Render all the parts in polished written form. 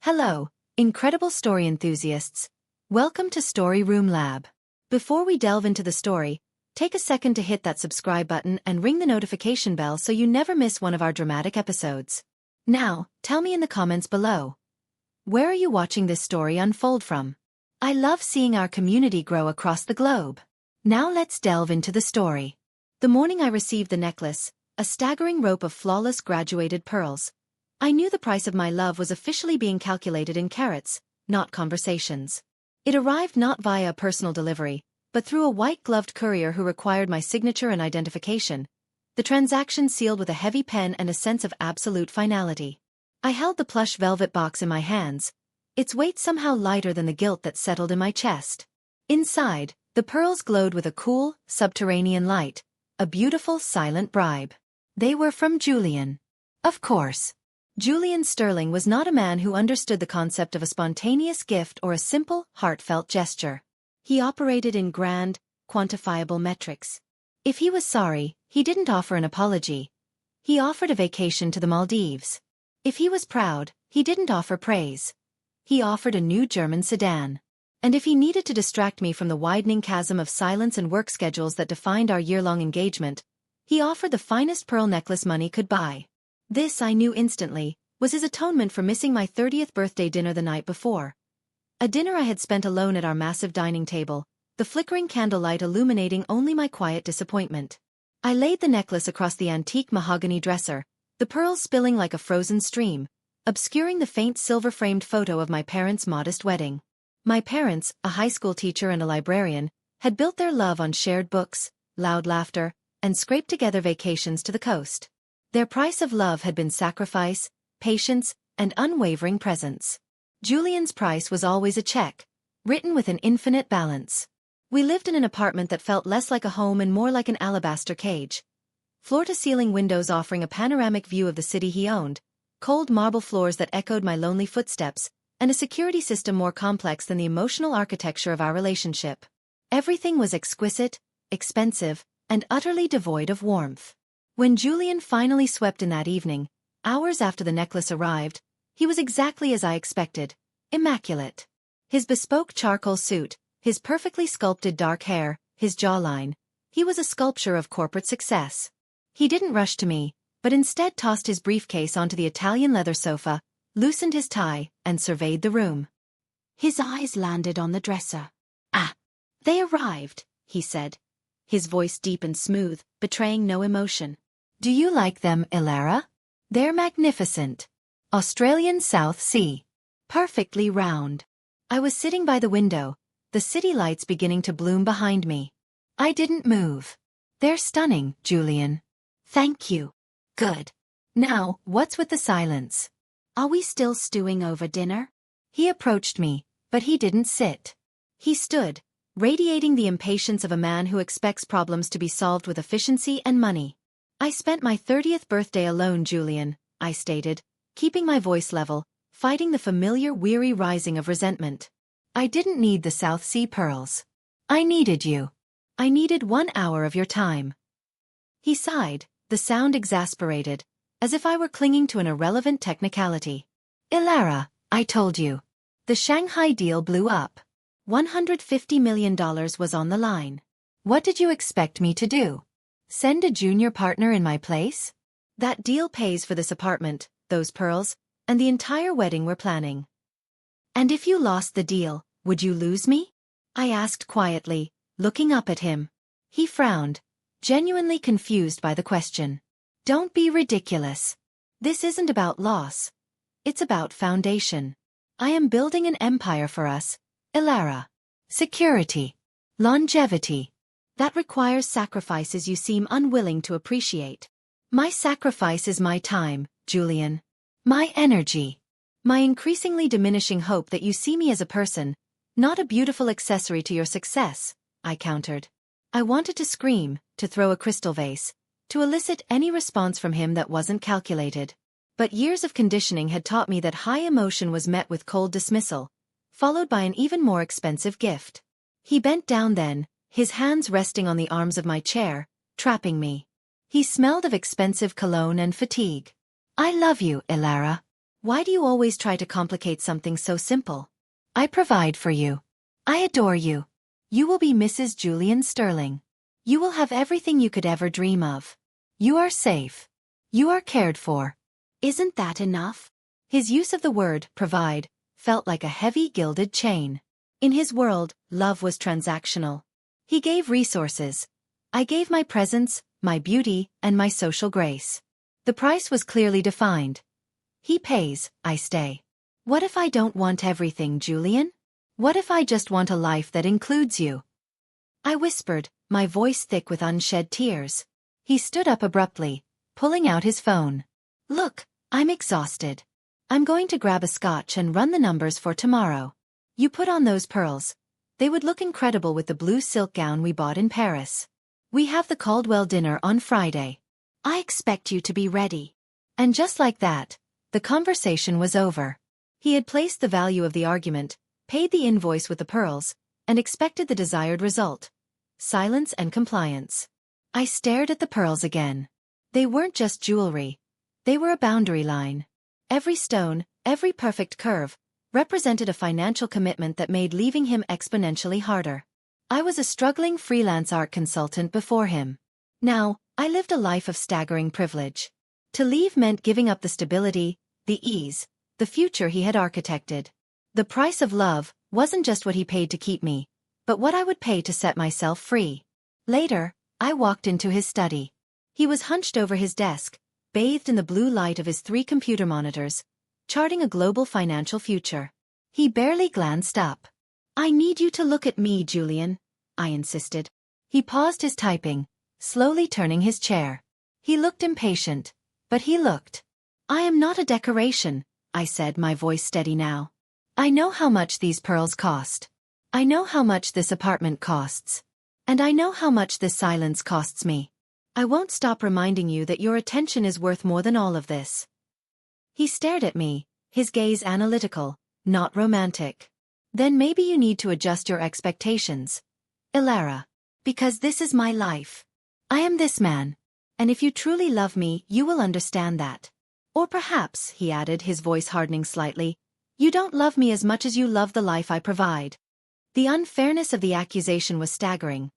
Hello, incredible story enthusiasts. Welcome to Story Room Lab. Before we delve into the story, take a second to hit that subscribe button and ring the notification bell so you never miss one of our dramatic episodes. Now, tell me in the comments below. Where are you watching this story unfold from? I love seeing our community grow across the globe. Now let's delve into the story. The morning I received the necklace, a staggering rope of flawless graduated pearls, I knew the price of my love was officially being calculated in carats, not conversations. It arrived not via a personal delivery, but through a white-gloved courier who required my signature and identification, the transaction sealed with a heavy pen and a sense of absolute finality. I held the plush velvet box in my hands, its weight somehow lighter than the guilt that settled in my chest. Inside, the pearls glowed with a cool, subterranean light, a beautiful, silent bribe. They were from Julian. Of course. Julian Sterling was not a man who understood the concept of a spontaneous gift or a simple, heartfelt gesture. He operated in grand, quantifiable metrics. If he was sorry, he didn't offer an apology. He offered a vacation to the Maldives. If he was proud, he didn't offer praise. He offered a new German sedan. And if he needed to distract me from the widening chasm of silence and work schedules that defined our year-long engagement, he offered the finest pearl necklace money could buy. This, I knew instantly, was his atonement for missing my 30th birthday dinner the night before. A dinner I had spent alone at our massive dining table, the flickering candlelight illuminating only my quiet disappointment. I laid the necklace across the antique mahogany dresser, the pearls spilling like a frozen stream, obscuring the faint silver-framed photo of my parents' modest wedding. My parents, a high school teacher and a librarian, had built their love on shared books, loud laughter, and scraped-together vacations to the coast. Their price of love had been sacrifice, patience, and unwavering presence. Julian's price was always a check, written with an infinite balance. We lived in an apartment that felt less like a home and more like an alabaster cage. Floor-to-ceiling windows offering a panoramic view of the city he owned, cold marble floors that echoed my lonely footsteps, and a security system more complex than the emotional architecture of our relationship. Everything was exquisite, expensive, and utterly devoid of warmth. When Julian finally swept in that evening, hours after the necklace arrived, he was exactly as I expected, immaculate. His bespoke charcoal suit, his perfectly sculpted dark hair, his jawline, he was a sculpture of corporate success. He didn't rush to me, but instead tossed his briefcase onto the Italian leather sofa, loosened his tie, and surveyed the room. His eyes landed on the dresser. "Ah, they arrived," he said, his voice deep and smooth, betraying no emotion. "Do you like them, Elara? They're magnificent. Australian South Sea. Perfectly round." I was sitting by the window, the city lights beginning to bloom behind me. I didn't move. "They're stunning, Julian." "Thank you." "Good. Now, what's with the silence? Are we still stewing over dinner?" He approached me, but he didn't sit. He stood, radiating the impatience of a man who expects problems to be solved with efficiency and money. "I spent my 30th birthday alone, Julian," I stated, keeping my voice level, fighting the familiar weary rising of resentment. "I didn't need the South Sea pearls. I needed you. I needed 1 hour of your time." He sighed, the sound exasperated, as if I were clinging to an irrelevant technicality. "Elara, I told you. The Shanghai deal blew up. $150 million was on the line. What did you expect me to do? Send a junior partner in my place? That deal pays for this apartment, those pearls, and the entire wedding we're planning. And if you lost the deal, would you lose me?" I asked quietly, looking up at him. He frowned, genuinely confused by the question. "Don't be ridiculous. This isn't about loss. It's about foundation. I am building an empire for us, Elara. Security. Longevity. That requires sacrifices you seem unwilling to appreciate. My sacrifice is my time, Julian. My energy. My increasingly diminishing hope that you see me as a person, not a beautiful accessory to your success," I countered. I wanted to scream, to throw a crystal vase, to elicit any response from him that wasn't calculated. But years of conditioning had taught me that high emotion was met with cold dismissal, followed by an even more expensive gift. He bent down then, his hands resting on the arms of my chair, trapping me. He smelled of expensive cologne and fatigue. "I love you, Elara. Why do you always try to complicate something so simple? I provide for you. I adore you. You will be Mrs. Julian Sterling. You will have everything you could ever dream of. You are safe. You are cared for. Isn't that enough? His use of the word, provide, felt like a heavy gilded chain. In his world, love was transactional. He gave resources. I gave my presence, my beauty, and my social grace. The price was clearly defined. He pays, I stay. What if I don't want everything, Julian? What if I just want a life that includes you? I whispered, my voice thick with unshed tears. He stood up abruptly, pulling out his phone. Look, I'm exhausted. I'm going to grab a scotch and run the numbers for tomorrow. You put on those pearls. They would look incredible with the blue silk gown we bought in Paris. We have the Caldwell dinner on Friday. I expect you to be ready. And just like that, the conversation was over. He had placed the value of the argument, paid the invoice with the pearls, and expected the desired result. Silence and compliance. I stared at the pearls again. They weren't just jewelry. They were a boundary line. Every stone, every perfect curve, represented a financial commitment that made leaving him exponentially harder. I was a struggling freelance art consultant before him. Now, I lived a life of staggering privilege. To leave meant giving up the stability, the ease, the future he had architected. The price of love wasn't just what he paid to keep me, but what I would pay to set myself free. Later, I walked into his study. He was hunched over his desk, bathed in the blue light of his 3 computer monitors, charting a global financial future. He barely glanced up. I need you to look at me, Julian, I insisted. He paused his typing, slowly turning his chair. He looked impatient, but he looked. I am not a decoration, I said, my voice steady now. I know how much these pearls cost. I know how much this apartment costs. And I know how much this silence costs me. I won't stop reminding you that your attention is worth more than all of this. He stared at me, his gaze analytical, not romantic. Then maybe you need to adjust your expectations, Elara. Because this is my life. I am this man. And if you truly love me, you will understand that. Or perhaps, he added, his voice hardening slightly, you don't love me as much as you love the life I provide. The unfairness of the accusation was staggering.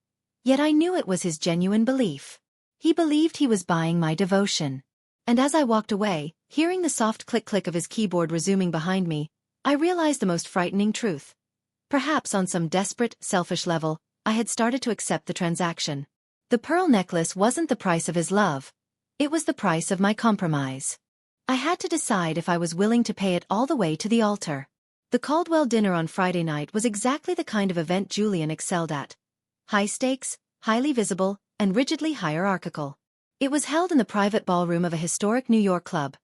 Yet I knew it was his genuine belief. He believed he was buying my devotion. And as I walked away, hearing the soft click-click of his keyboard resuming behind me, I realized the most frightening truth. Perhaps on some desperate, selfish level, I had started to accept the transaction. The pearl necklace wasn't the price of his love. It was the price of my compromise. I had to decide if I was willing to pay it all the way to the altar. The Caldwell dinner on Friday night was exactly the kind of event Julian excelled at. High stakes, highly visible, and rigidly hierarchical. It was held in the private ballroom of a historic New York club.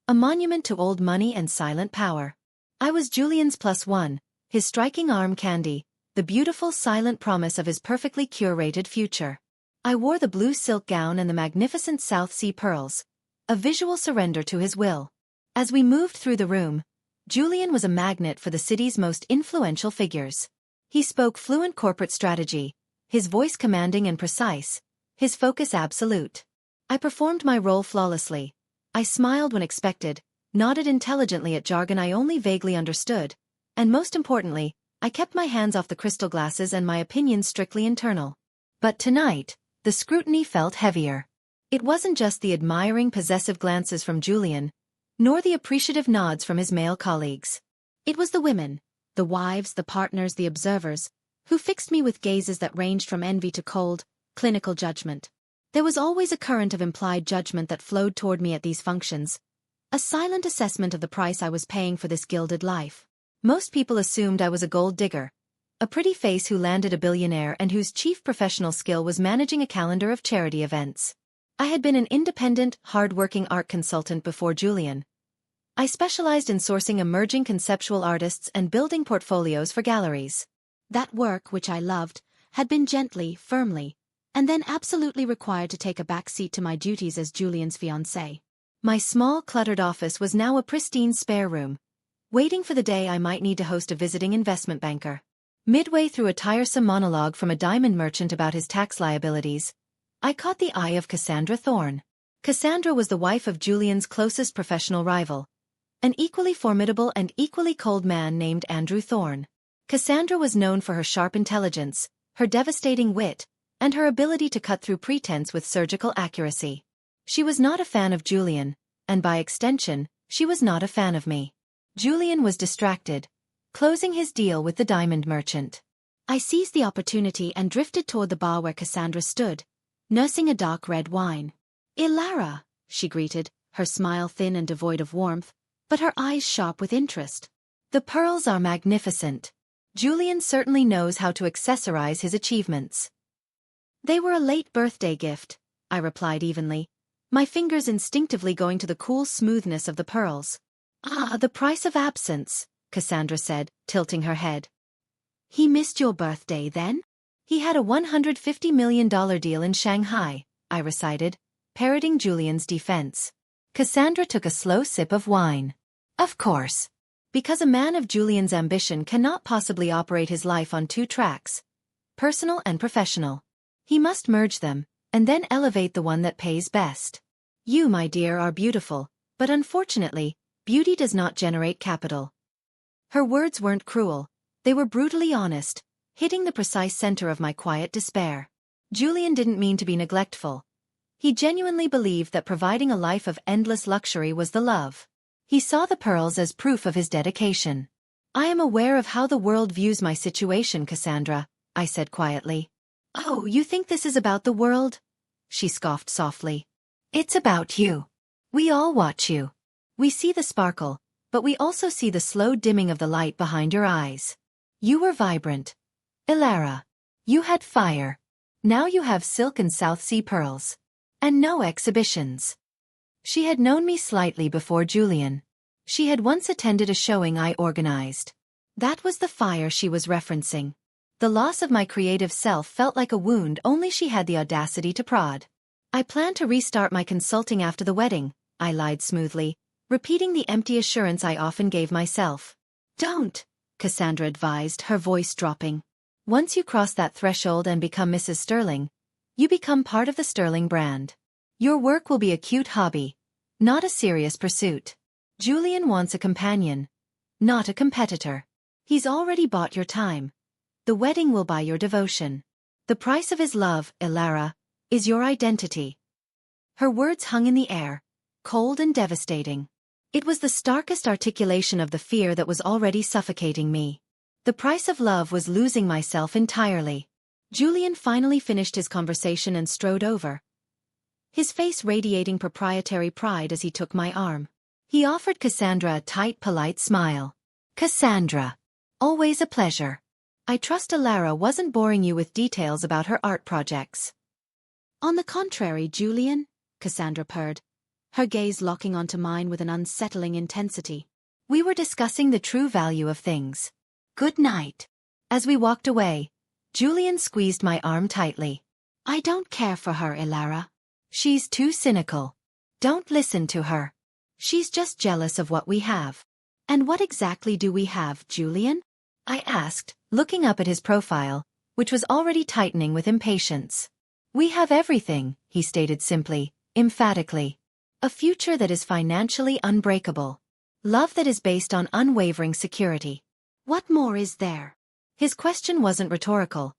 A monument to old money and silent power. I was Julian's +1, his striking arm candy, the beautiful silent promise of his perfectly curated future. I wore the blue silk gown and the magnificent South Sea pearls, a visual surrender to his will. As we moved through the room, Julian was a magnet for the city's most influential figures. He spoke fluent corporate strategy, his voice commanding and precise, his focus absolute. I performed my role flawlessly. I smiled when expected, nodded intelligently at jargon I only vaguely understood, and most importantly, I kept my hands off the crystal glasses and my opinions strictly internal. But tonight, the scrutiny felt heavier. It wasn't just the admiring, possessive glances from Julian, nor the appreciative nods from his male colleagues. It was the women, the wives, the partners, the observers, who fixed me with gazes that ranged from envy to cold, clinical judgment. There was always a current of implied judgment that flowed toward me at these functions, a silent assessment of the price I was paying for this gilded life. Most people assumed I was a gold digger, a pretty face who landed a billionaire and whose chief professional skill was managing a calendar of charity events. I had been an independent, hard-working art consultant before Julian. I specialized in sourcing emerging conceptual artists and building portfolios for galleries. That work, which I loved, had been gently, firmly, and then absolutely required to take a back seat to my duties as Julian's fiancée. My small, cluttered office was now a pristine spare room, waiting for the day I might need to host a visiting investment banker. Midway through a tiresome monologue from a diamond merchant about his tax liabilities, I caught the eye of Cassandra Thorne. Cassandra was the wife of Julian's closest professional rival, an equally formidable and equally cold man named Andrew Thorne. Cassandra was known for her sharp intelligence, her devastating wit, and her ability to cut through pretense with surgical accuracy. She was not a fan of Julian, and by extension, she was not a fan of me. Julian was distracted, closing his deal with the diamond merchant. I seized the opportunity and drifted toward the bar where Cassandra stood, nursing a dark red wine. "Elara," she greeted, her smile thin and devoid of warmth, but her eyes sharp with interest. "The pearls are magnificent. Julian certainly knows how to accessorize his achievements." "They were a late birthday gift," I replied evenly, my fingers instinctively going to the cool smoothness of the pearls. "Ah, the price of absence," Cassandra said, tilting her head. "He missed your birthday then?" "He had a $150 million deal in Shanghai," I recited, parroting Julian's defense. Cassandra took a slow sip of wine. "Of course. Because a man of Julian's ambition cannot possibly operate his life on two tracks, personal and professional. He must merge them, and then elevate the one that pays best. You, my dear, are beautiful, but unfortunately, beauty does not generate capital." Her words weren't cruel, they were brutally honest, hitting the precise center of my quiet despair. Julian didn't mean to be neglectful. He genuinely believed that providing a life of endless luxury was the love. He saw the pearls as proof of his dedication. "I am aware of how the world views my situation, Cassandra," I said quietly. "Oh, you think this is about the world?" she scoffed softly. "It's about you. We all watch you. We see the sparkle, but we also see the slow dimming of the light behind your eyes. You were vibrant, Elara. You had fire. Now you have silk and South Sea pearls. And no exhibitions." She had known me slightly before Julian. She had once attended a showing I organized. That was the fire she was referencing. The loss of my creative self felt like a wound only she had the audacity to prod. "I plan to restart my consulting after the wedding," I lied smoothly, repeating the empty assurance I often gave myself. "Don't," Cassandra advised, her voice dropping. "Once you cross that threshold and become Mrs. Sterling, you become part of the Sterling brand. Your work will be a cute hobby, not a serious pursuit. Julian wants a companion, not a competitor. He's already bought your time. The wedding will buy your devotion. The price of his love, Elara, is your identity." Her words hung in the air, cold and devastating. It was the starkest articulation of the fear that was already suffocating me. The price of love was losing myself entirely. Julian finally finished his conversation and strode over, his face radiating proprietary pride as he took my arm. He offered Cassandra a tight, polite smile. "Cassandra. Always a pleasure. I trust Elara wasn't boring you with details about her art projects." "On the contrary, Julian," Cassandra purred, her gaze locking onto mine with an unsettling intensity. "We were discussing the true value of things. Good night." As we walked away, Julian squeezed my arm tightly. "I don't care for her, Elara. She's too cynical. Don't listen to her. She's just jealous of what we have." "And what exactly do we have, Julian?" I asked, looking up at his profile, which was already tightening with impatience. "We have everything," he stated simply, emphatically. "A future that is financially unbreakable. Love that is based on unwavering security. What more is there?" His question wasn't rhetorical.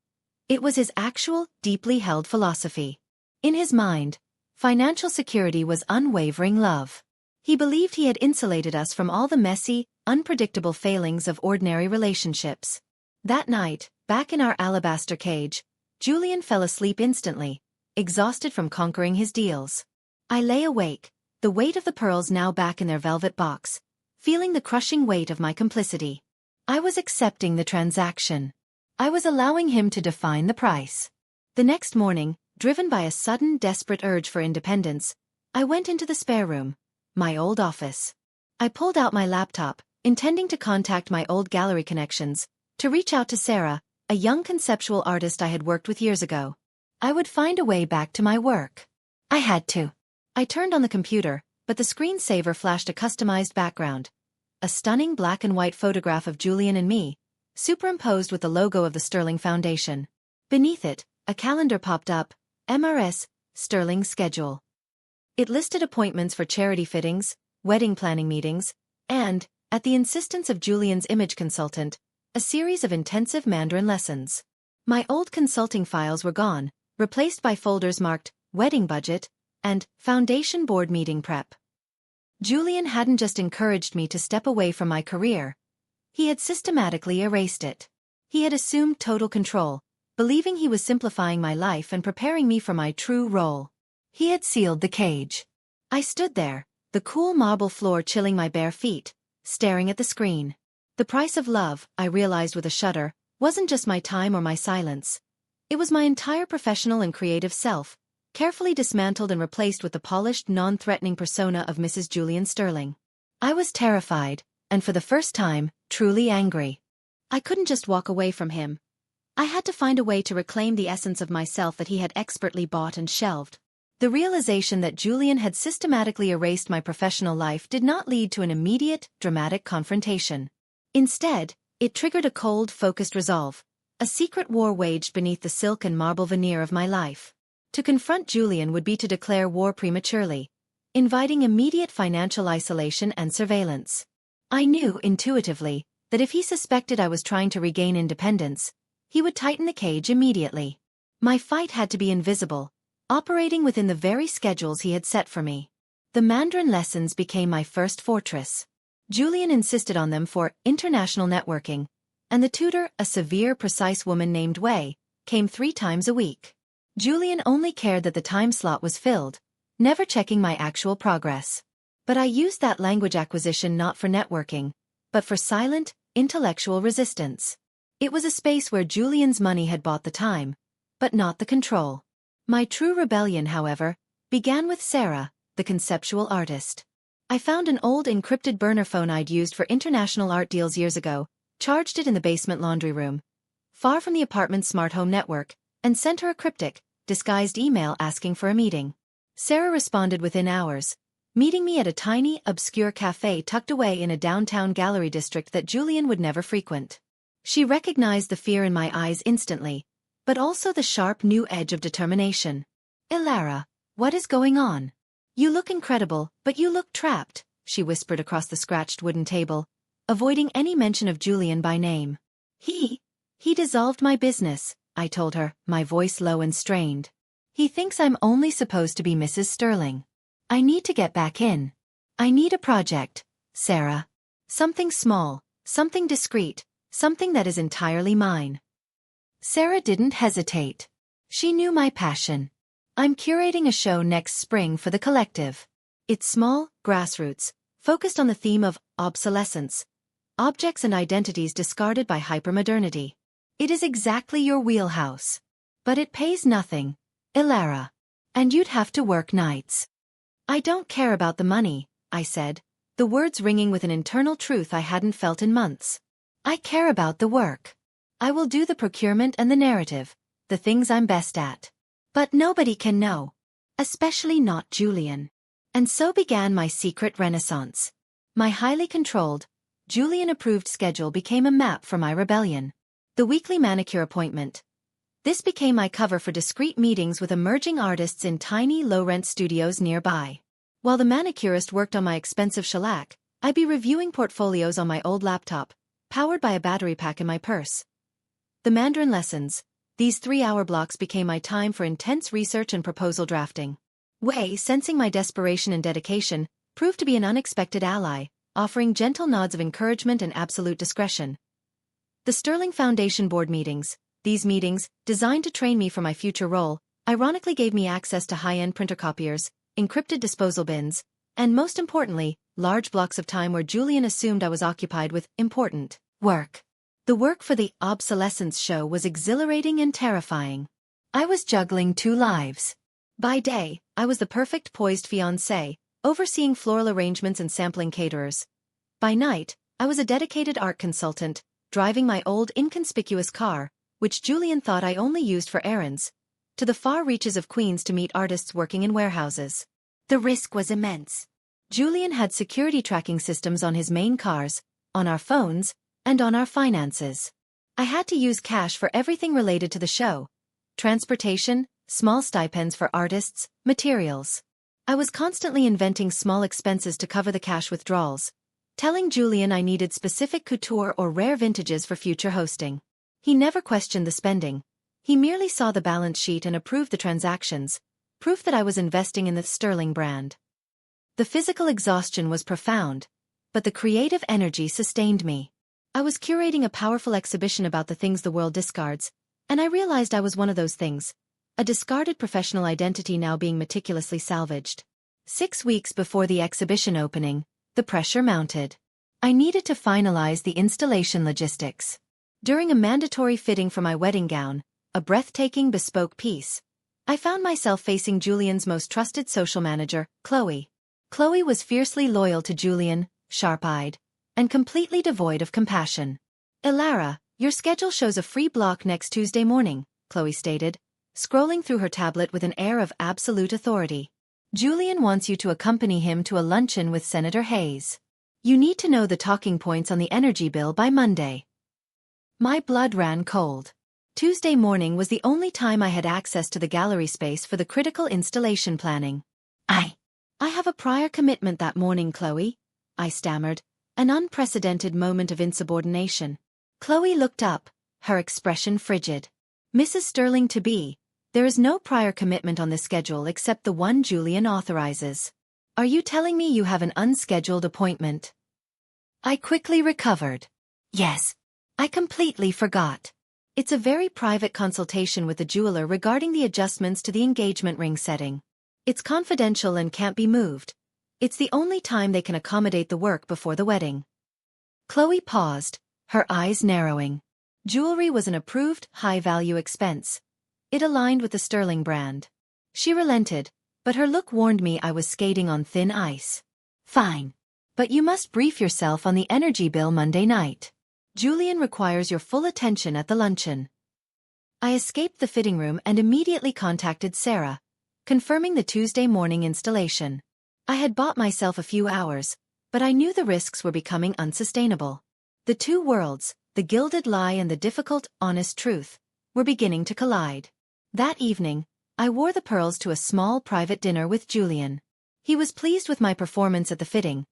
It was his actual, deeply held philosophy. In his mind, financial security was unwavering love. He believed he had insulated us from all the messy, unpredictable failings of ordinary relationships. That night, back in our alabaster cage, Julian fell asleep instantly, exhausted from conquering his deals. I lay awake, the weight of the pearls now back in their velvet box, feeling the crushing weight of my complicity. I was accepting the transaction. I was allowing him to define the price. The next morning, driven by a sudden, desperate urge for independence, I went into the spare room, my old office. I pulled out my laptop, intending to contact my old gallery connections, to reach out to Sarah, a young conceptual artist I had worked with years ago. I would find a way back to my work. I had to. I turned on the computer, but the screensaver flashed a customized background. A stunning black and white photograph of Julian and me, superimposed with the logo of the Sterling Foundation. Beneath it, a calendar popped up, MRS, Sterling Schedule. It listed appointments for charity fittings, wedding planning meetings, and, at the insistence of Julian's image consultant, a series of intensive Mandarin lessons. My old consulting files were gone, replaced by folders marked wedding budget and foundation board meeting prep. Julian hadn't just encouraged me to step away from my career. He had systematically erased it. He had assumed total control, believing he was simplifying my life and preparing me for my true role. He had sealed the cage. I stood there, the cool marble floor chilling my bare feet, staring at the screen. The price of love, I realized with a shudder, wasn't just my time or my silence. It was my entire professional and creative self, carefully dismantled and replaced with the polished, non-threatening persona of Mrs. Julian Sterling. I was terrified, and for the first time, truly angry. I couldn't just walk away from him. I had to find a way to reclaim the essence of myself that he had expertly bought and shelved. The realization that Julian had systematically erased my professional life did not lead to an immediate, dramatic confrontation. Instead, it triggered a cold, focused resolve, a secret war waged beneath the silk and marble veneer of my life. To confront Julian would be to declare war prematurely, inviting immediate financial isolation and surveillance. I knew, intuitively, that if he suspected I was trying to regain independence, he would tighten the cage immediately. My fight had to be invisible, operating within the very schedules he had set for me. The Mandarin lessons became my first fortress. Julian insisted on them for international networking, and the tutor, a severe, precise woman named Wei, came 3 times a week. Julian only cared that the time slot was filled, never checking my actual progress. But I used that language acquisition not for networking, but for silent, intellectual resistance. It was a space where Julian's money had bought the time, but not the control. My true rebellion, however, began with Sarah, the conceptual artist. I found an old encrypted burner phone I'd used for international art deals years ago, charged it in the basement laundry room, far from the apartment's smart home network, and sent her a cryptic, disguised email asking for a meeting. Sarah responded within hours, meeting me at a tiny, obscure cafe tucked away in a downtown gallery district that Julian would never frequent. She recognized the fear in my eyes instantly, but also the sharp new edge of determination. "Elara, what is going on? You look incredible, but you look trapped," she whispered across the scratched wooden table, avoiding any mention of Julian by name. He dissolved my business," I told her, my voice low and strained. "He thinks I'm only supposed to be Mrs. Sterling. I need to get back in. I need a project, Sarah. Something small, something discreet, something that is entirely mine." Sarah didn't hesitate. She knew my passion. "I'm curating a show next spring for the collective. It's small, grassroots, focused on the theme of obsolescence, objects and identities discarded by hypermodernity. It is exactly your wheelhouse. But it pays nothing, Elara. And you'd have to work nights." "I don't care about the money," I said, the words ringing with an internal truth I hadn't felt in months. "I care about the work. I will do the procurement and the narrative, the things I'm best at. But nobody can know. Especially not Julian." And so began my secret renaissance. My highly controlled, Julian-approved schedule became a map for my rebellion. The weekly manicure appointment. This became my cover for discreet meetings with emerging artists in tiny, low-rent studios nearby. While the manicurist worked on my expensive shellac, I'd be reviewing portfolios on my old laptop, powered by a battery pack in my purse. The Mandarin lessons, these 3-hour blocks became my time for intense research and proposal drafting. Wei, sensing my desperation and dedication, proved to be an unexpected ally, offering gentle nods of encouragement and absolute discretion. The Sterling Foundation board meetings, these meetings, designed to train me for my future role, ironically gave me access to high-end printer copiers, encrypted disposal bins, and most importantly, large blocks of time where Julian assumed I was occupied with important work. The work for the obsolescence show was exhilarating and terrifying. I was juggling 2 lives. By day, I was the perfect poised fiancé, overseeing floral arrangements and sampling caterers. By night, I was a dedicated art consultant, driving my old inconspicuous car, which Julian thought I only used for errands, to the far reaches of Queens to meet artists working in warehouses. The risk was immense. Julian had security tracking systems on his main cars, on our phones, and on our finances. I had to use cash for everything related to the show: transportation, small stipends for artists, materials. I was constantly inventing small expenses to cover the cash withdrawals, telling Julian I needed specific couture or rare vintages for future hosting. He never questioned the spending. He merely saw the balance sheet and approved the transactions, proof that I was investing in the Sterling brand. The physical exhaustion was profound, but the creative energy sustained me. I was curating a powerful exhibition about the things the world discards, and I realized I was one of those things, a discarded professional identity now being meticulously salvaged. 6 weeks before the exhibition opening, the pressure mounted. I needed to finalize the installation logistics. During a mandatory fitting for my wedding gown, a breathtaking bespoke piece, I found myself facing Julian's most trusted social manager, Chloe. Chloe was fiercely loyal to Julian, sharp-eyed, and completely devoid of compassion. "Elara, your schedule shows a free block next Tuesday morning," Chloe stated, scrolling through her tablet with an air of absolute authority. "Julian wants you to accompany him to a luncheon with Senator Hayes. You need to know the talking points on the energy bill by Monday." My blood ran cold. Tuesday morning was the only time I had access to the gallery space for the critical installation planning. I have a prior commitment that morning, Chloe," I stammered, an unprecedented moment of insubordination. Chloe looked up, her expression frigid. "Mrs. Sterling to be, there is no prior commitment on the schedule except the one Julian authorizes. Are you telling me you have an unscheduled appointment?" I quickly recovered. "Yes. I completely forgot. It's a very private consultation with the jeweler regarding the adjustments to the engagement ring setting. It's confidential and can't be moved. It's the only time they can accommodate the work before the wedding." Chloe paused, her eyes narrowing. Jewelry was an approved, high-value expense. It aligned with the Sterling brand. She relented, but her look warned me I was skating on thin ice. "Fine. But you must brief yourself on the energy bill Monday night. Julian requires your full attention at the luncheon." I escaped the fitting room and immediately contacted Sarah, confirming the Tuesday morning installation. I had bought myself a few hours, but I knew the risks were becoming unsustainable. The two worlds, the gilded lie and the difficult, honest truth, were beginning to collide. That evening, I wore the pearls to a small private dinner with Julian. He was pleased with my performance at the fitting,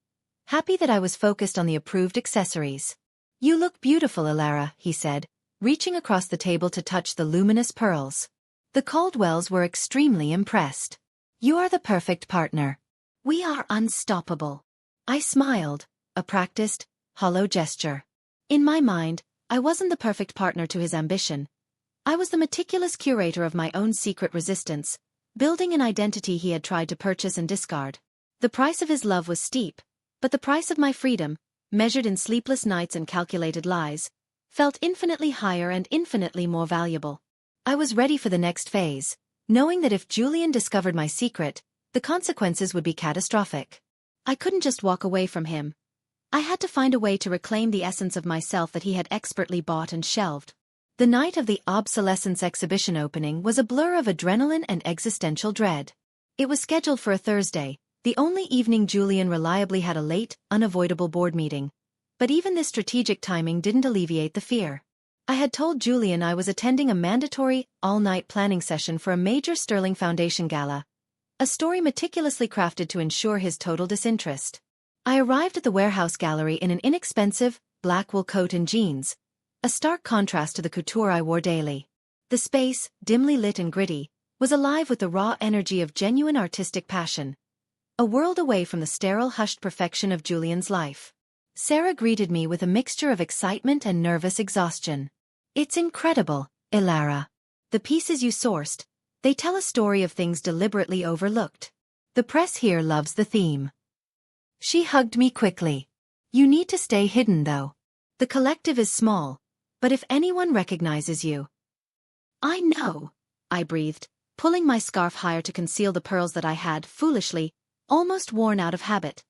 happy that I was focused on the approved accessories. "You look beautiful, Elara," he said, reaching across the table to touch the luminous pearls. The Caldwells were extremely impressed. "You are the perfect partner. We are unstoppable." I smiled, a practiced, hollow gesture. In my mind, I wasn't the perfect partner to his ambition. I was the meticulous curator of my own secret resistance, building an identity he had tried to purchase and discard. The price of his love was steep, but the price of my freedom, measured in sleepless nights and calculated lies, felt infinitely higher and infinitely more valuable. I was ready for the next phase, knowing that if Julian discovered my secret, the consequences would be catastrophic. I couldn't just walk away from him. I had to find a way to reclaim the essence of myself that he had expertly bought and shelved. The night of the obsolescence exhibition opening was a blur of adrenaline and existential dread. It was scheduled for a Thursday, the only evening Julian reliably had a late, unavoidable board meeting. But even this strategic timing didn't alleviate the fear. I had told Julian I was attending a mandatory, all-night planning session for a major Sterling Foundation gala, a story meticulously crafted to ensure his total disinterest. I arrived at the warehouse gallery in an inexpensive, black wool coat and jeans, a stark contrast to the couture I wore daily. The space, dimly lit and gritty, was alive with the raw energy of genuine artistic passion, a world away from the sterile, hushed perfection of Julian's life. Sarah greeted me with a mixture of excitement and nervous exhaustion. "It's incredible, Elara. The pieces you sourced, they tell a story of things deliberately overlooked. The press here loves the theme." She hugged me quickly. "You need to stay hidden though. The collective is small, but if anyone recognizes you—" "I know," I breathed, pulling my scarf higher to conceal the pearls that I had, foolishly, almost worn out of habit.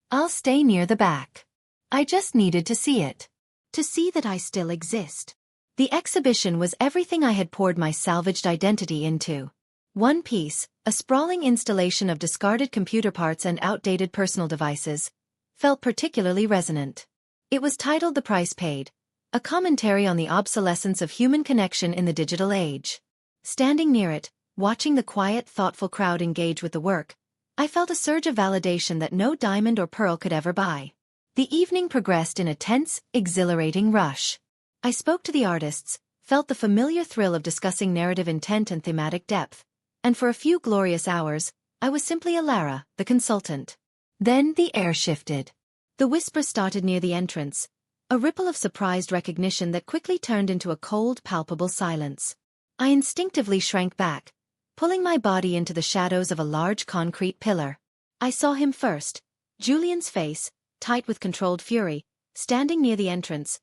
"I'll stay near the back. I just needed to see it. To see that I still exist." The exhibition was everything I had poured my salvaged identity into. One piece, a sprawling installation of discarded computer parts and outdated personal devices, felt particularly resonant. It was titled The Price Paid, a commentary on the obsolescence of human connection in the digital age. Standing near it, watching the quiet, thoughtful crowd engage with the work, I felt a surge of validation that no diamond or pearl could ever buy. The evening progressed in a tense, exhilarating rush. I spoke to the artists, felt the familiar thrill of discussing narrative intent and thematic depth, and for a few glorious hours, I was simply Elara, the consultant. Then the air shifted. The whisper started near the entrance, a ripple of surprised recognition that quickly turned into a cold, palpable silence. I instinctively shrank back, pulling my body into the shadows of a large concrete pillar. I saw him first, Julian's face, tight with controlled fury, standing near the entrance,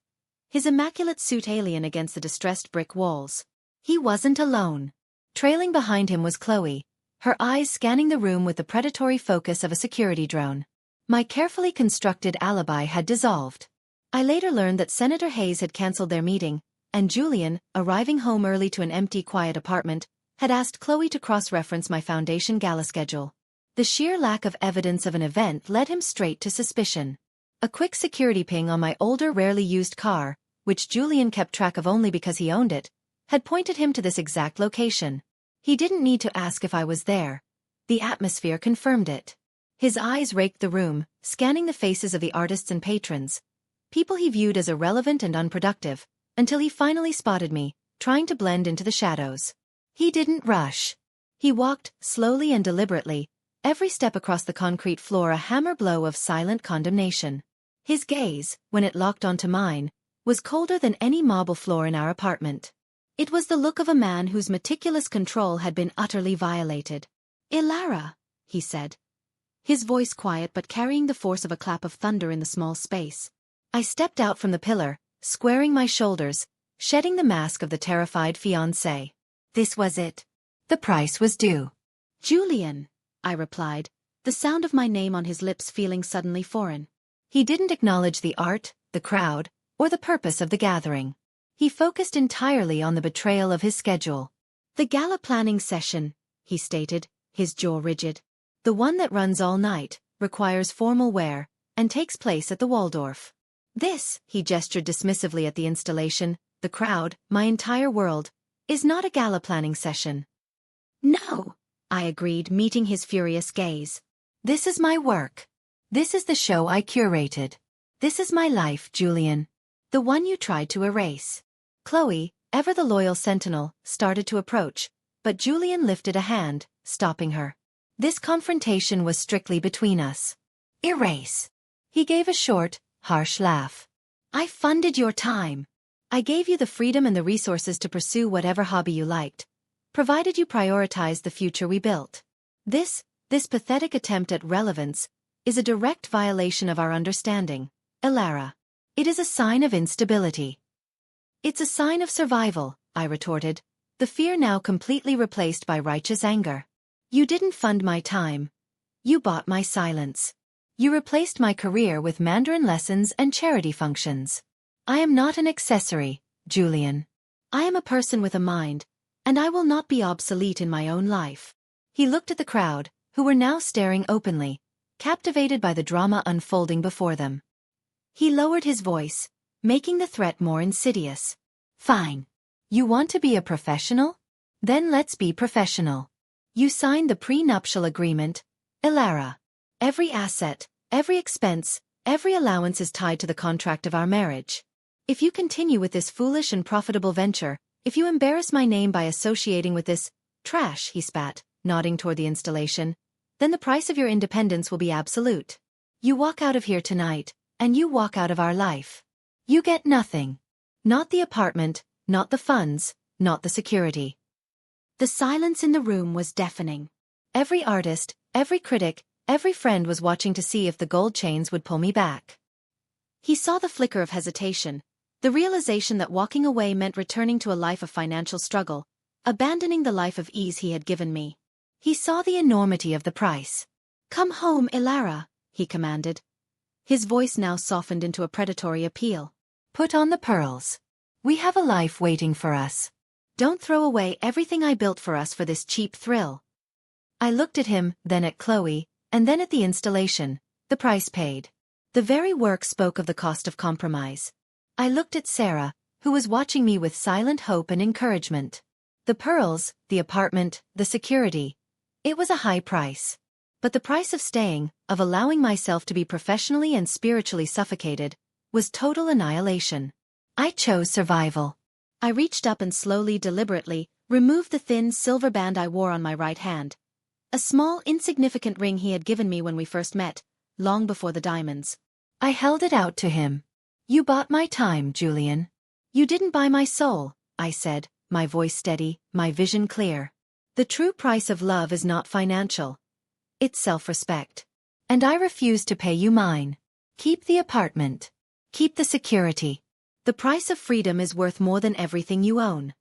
his immaculate suit alien against the distressed brick walls. He wasn't alone. Trailing behind him was Chloe, her eyes scanning the room with the predatory focus of a security drone. My carefully constructed alibi had dissolved. I later learned that Senator Hayes had cancelled their meeting, and Julian, arriving home early to an empty, quiet apartment, had asked Chloe to cross-reference my foundation gala schedule. The sheer lack of evidence of an event led him straight to suspicion. A quick security ping on my older, rarely used car, which Julian kept track of only because he owned it, had pointed him to this exact location. He didn't need to ask if I was there. The atmosphere confirmed it. His eyes raked the room, scanning the faces of the artists and patrons, people he viewed as irrelevant and unproductive, until he finally spotted me, trying to blend into the shadows. He didn't rush. He walked, slowly and deliberately, every step across the concrete floor a hammer blow of silent condemnation. His gaze, when it locked onto mine, was colder than any marble floor in our apartment. It was the look of a man whose meticulous control had been utterly violated. "Elara," he said, his voice quiet but carrying the force of a clap of thunder in the small space. I stepped out from the pillar, squaring my shoulders, shedding the mask of the terrified fiancé. This was it. The price was due. "Julian," I replied, the sound of my name on his lips feeling suddenly foreign. He didn't acknowledge the art, the crowd, or the purpose of the gathering. He focused entirely on the betrayal of his schedule. "The gala planning session," he stated, his jaw rigid. "The one that runs all night, requires formal wear, and takes place at the Waldorf. This," he gestured dismissively at the installation, the crowd, my entire world, "is not a gala planning session." "No," I agreed, meeting his furious gaze. "This is my work. This is the show I curated. This is my life, Julian. The one you tried to erase." Chloe, ever the loyal sentinel, started to approach, but Julian lifted a hand, stopping her. This confrontation was strictly between us. "Erase." He gave a short, harsh laugh. "I funded your time. I gave you the freedom and the resources to pursue whatever hobby you liked, provided you prioritized the future we built. This pathetic attempt at relevance is a direct violation of our understanding, Elara. It is a sign of instability." "It's a sign of survival," I retorted, the fear now completely replaced by righteous anger. "You didn't fund my time. You bought my silence. You replaced my career with Mandarin lessons and charity functions. I am not an accessory, Julian. I am a person with a mind, and I will not be obsolete in my own life." He looked at the crowd, who were now staring openly, captivated by the drama unfolding before them. He lowered his voice, making the threat more insidious. "Fine. You want to be a professional? Then let's be professional. You signed the prenuptial agreement, Elara. Every asset, every expense, every allowance is tied to the contract of our marriage. If you continue with this foolish and profitable venture, if you embarrass my name by associating with this trash," he spat, nodding toward the installation, "then the price of your independence will be absolute. You walk out of here tonight, and you walk out of our life. You get nothing. Not the apartment, not the funds, not the security." The silence in the room was deafening. Every artist, every critic, every friend was watching to see if the gold chains would pull me back. He saw the flicker of hesitation, the realization that walking away meant returning to a life of financial struggle, abandoning the life of ease he had given me. He saw the enormity of the price. "Come home, Elara," he commanded, his voice now softened into a predatory appeal. "Put on the pearls. We have a life waiting for us. Don't throw away everything I built for us for this cheap thrill." I looked at him, then at Chloe, and then at the installation, the price paid. The very work spoke of the cost of compromise. I looked at Sarah, who was watching me with silent hope and encouragement. The pearls, the apartment, the security. It was a high price. But the price of staying, of allowing myself to be professionally and spiritually suffocated, was total annihilation. I chose survival. I reached up and slowly, deliberately, removed the thin silver band I wore on my right hand. A small, insignificant ring he had given me when we first met, long before the diamonds. I held it out to him. "You bought my time, Julian. You didn't buy my soul," I said, my voice steady, my vision clear. "The true price of love is not financial. It's self-respect. And I refuse to pay you mine. Keep the apartment. Keep the security. The price of freedom is worth more than everything you own."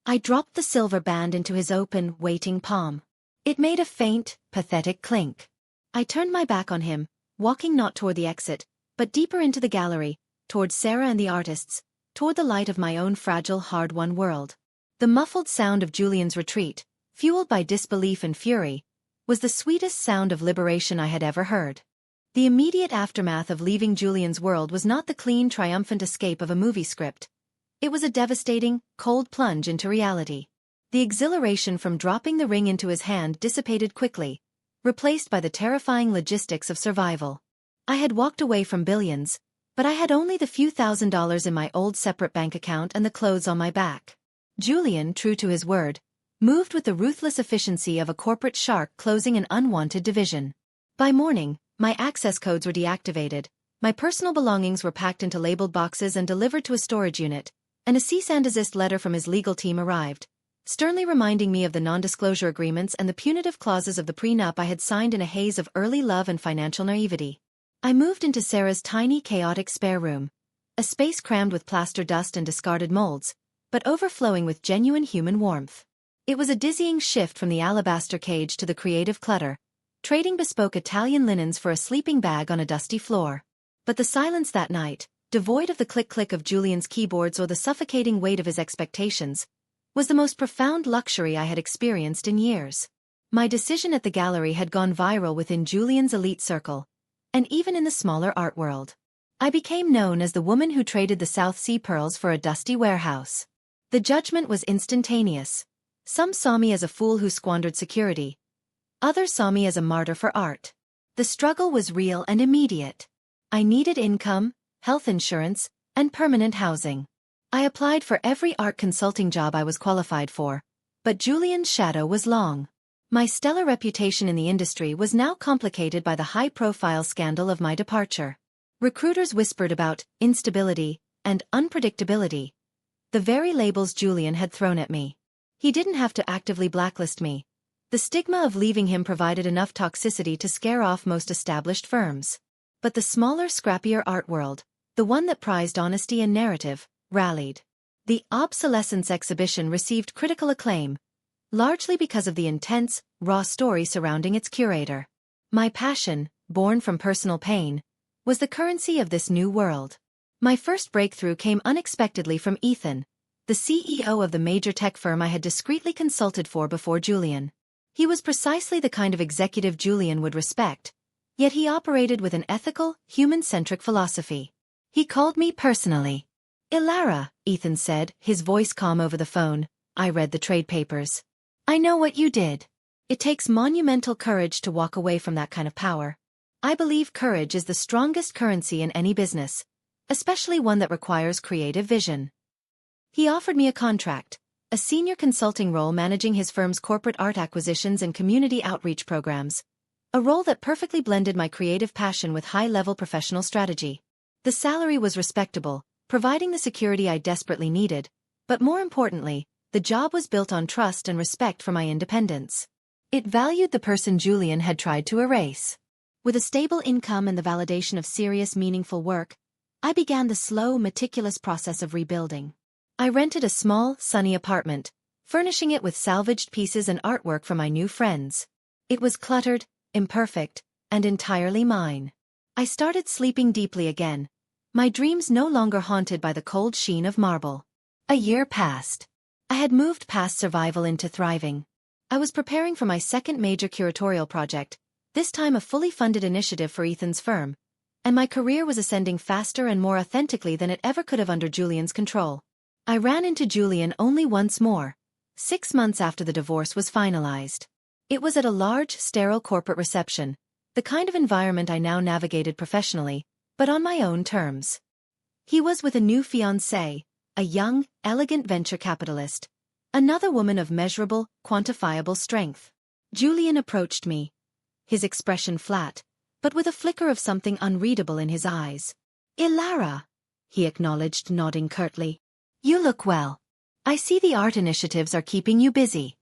I dropped the silver band into his open, waiting palm. It made a faint, pathetic clink. I turned my back on him, walking not toward the exit, but deeper into the gallery, toward Sarah and the artists, toward the light of my own fragile, hard-won world. The muffled sound of Julian's retreat, fueled by disbelief and fury, was the sweetest sound of liberation I had ever heard. The immediate aftermath of leaving Julian's world was not the clean, triumphant escape of a movie script. It was a devastating, cold plunge into reality. The exhilaration from dropping the ring into his hand dissipated quickly, replaced by the terrifying logistics of survival. I had walked away from billions, but I had only the few $1,000s in my old separate bank account and the clothes on my back. Julian, true to his word, moved with the ruthless efficiency of a corporate shark closing an unwanted division. By morning, my access codes were deactivated, my personal belongings were packed into labeled boxes and delivered to a storage unit, and a cease and desist letter from his legal team arrived, sternly reminding me of the non-disclosure agreements and the punitive clauses of the prenup I had signed in a haze of early love and financial naivety. I moved into Sarah's tiny, chaotic spare room, a space crammed with plaster dust and discarded molds, but overflowing with genuine human warmth. It was a dizzying shift from the alabaster cage to the creative clutter, trading bespoke Italian linens for a sleeping bag on a dusty floor. But the silence that night, devoid of the click-click of Julian's keyboards or the suffocating weight of his expectations, was the most profound luxury I had experienced in years. My decision at the gallery had gone viral within Julian's elite circle, and even in the smaller art world. I became known as the woman who traded the South Sea pearls for a dusty warehouse. The judgment was instantaneous. Some saw me as a fool who squandered security. Others saw me as a martyr for art. The struggle was real and immediate. I needed income, health insurance, and permanent housing. I applied for every art consulting job I was qualified for, but Julian's shadow was long. My stellar reputation in the industry was now complicated by the high-profile scandal of my departure. Recruiters whispered about instability and unpredictability, the very labels Julian had thrown at me. He didn't have to actively blacklist me. The stigma of leaving him provided enough toxicity to scare off most established firms. But the smaller, scrappier art world, the one that prized honesty and narrative, rallied. The Obsolescence exhibition received critical acclaim, largely because of the intense, raw story surrounding its curator. My passion, born from personal pain, was the currency of this new world. My first breakthrough came unexpectedly from Ethan, the CEO of the major tech firm I had discreetly consulted for before Julian. He was precisely the kind of executive Julian would respect, yet he operated with an ethical, human-centric philosophy. He called me personally. "Elara," Ethan said, his voice calm over the phone. I read the trade papers. "I know what you did. It takes monumental courage to walk away from that kind of power. I believe courage is the strongest currency in any business, especially one that requires creative vision." He offered me a contract, a senior consulting role managing his firm's corporate art acquisitions and community outreach programs, a role that perfectly blended my creative passion with high-level professional strategy. The salary was respectable, providing the security I desperately needed, but more importantly, the job was built on trust and respect for my independence. It valued the person Julian had tried to erase. With a stable income and the validation of serious, meaningful work, I began the slow, meticulous process of rebuilding. I rented a small, sunny apartment, furnishing it with salvaged pieces and artwork from my new friends. It was cluttered, imperfect, and entirely mine. I started sleeping deeply again, my dreams no longer haunted by the cold sheen of marble. A year passed. I had moved past survival into thriving. I was preparing for my second major curatorial project, this time a fully funded initiative for Ethan's firm, and my career was ascending faster and more authentically than it ever could have under Julian's control. I ran into Julian only once more, 6 months after the divorce was finalized. It was at a large, sterile corporate reception, the kind of environment I now navigated professionally, but on my own terms. He was with a new fiancée, a young, elegant venture capitalist, another woman of measurable, quantifiable strength. Julian approached me, his expression flat, but with a flicker of something unreadable in his eyes. "Elara," he acknowledged, nodding curtly. "You look well. I see the art initiatives are keeping you busy."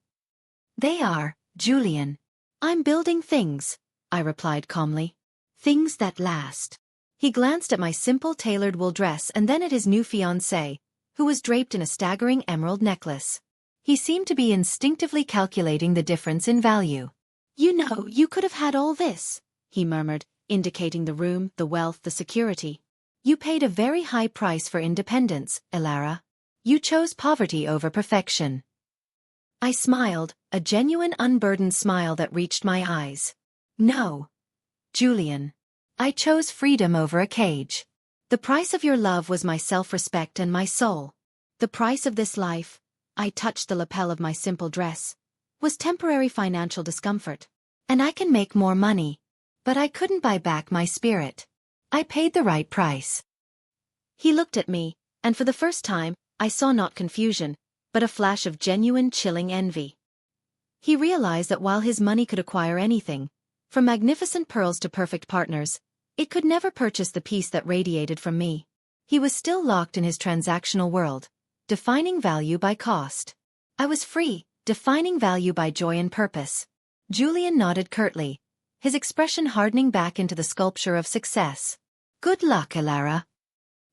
"They are, Julian. I'm building things," I replied calmly. "Things that last." He glanced at my simple tailored wool dress and then at his new fiancée, who was draped in a staggering emerald necklace. He seemed to be instinctively calculating the difference in value. "You know, you could have had all this," he murmured, indicating the room, the wealth, the security. "You paid a very high price for independence, Elara. You chose poverty over perfection." I smiled, a genuine unburdened smile that reached my eyes. "No, Julian. I chose freedom over a cage. The price of your love was my self-respect and my soul. The price of this life," I touched the lapel of my simple dress, "was temporary financial discomfort. And I can make more money. But I couldn't buy back my spirit. I paid the right price." He looked at me, and for the first time, I saw not confusion, but a flash of genuine chilling envy. He realized that while his money could acquire anything, from magnificent pearls to perfect partners, it could never purchase the peace that radiated from me. He was still locked in his transactional world, defining value by cost. I was free, defining value by joy and purpose. Julian nodded curtly, his expression hardening back into the sculpture of success. "Good luck, Elara."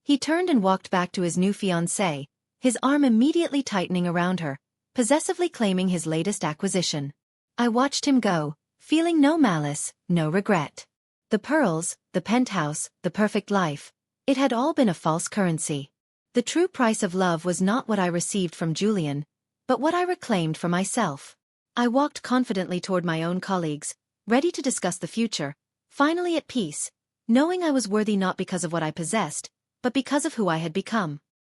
He turned and walked back to his new fiancée, his arm immediately tightening around her, possessively claiming his latest acquisition. I watched him go, feeling no malice, no regret. The pearls, the penthouse, the perfect life, it had all been a false currency. The true price of love was not what I received from Julian, but what I reclaimed for myself. I walked confidently toward my own colleagues, ready to discuss the future, finally at peace, knowing I was worthy not because of what I possessed, but because of who I had become.